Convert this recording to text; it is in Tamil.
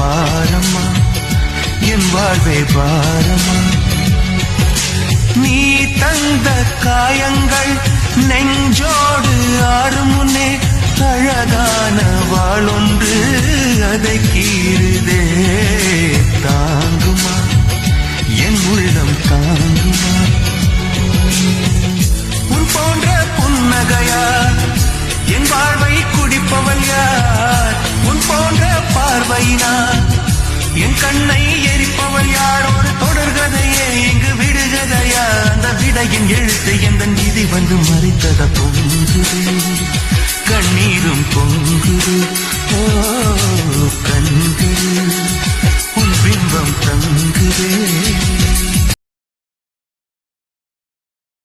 பாரம்மா என் வாழ்வே பாரம்மா. நீ தந்த காயங்கள் நெஞ்சோடு ஆறும் முன்னே அழகான வாளொன்று அதை கீறுதே. தாங்குமா என் உள்ளம் தாங்குமா? உன் போன்ற புன்னகையார் என் வாழ்வை குடிப்பவள் யார்? உன் போன்ற பார்வையினார் என் கண்ணை எரிப்பவள் யார்? ஒரு தொடர்கதையே இங்கு விடுகதையா? அந்த விடையின் எழுத்து எந்த நீதி வந்து மறைத்தத பொங்குது, கண்ணீரும் பொங்குது. ஓ கண்கள் உன் பிம்பம் தங்குதே.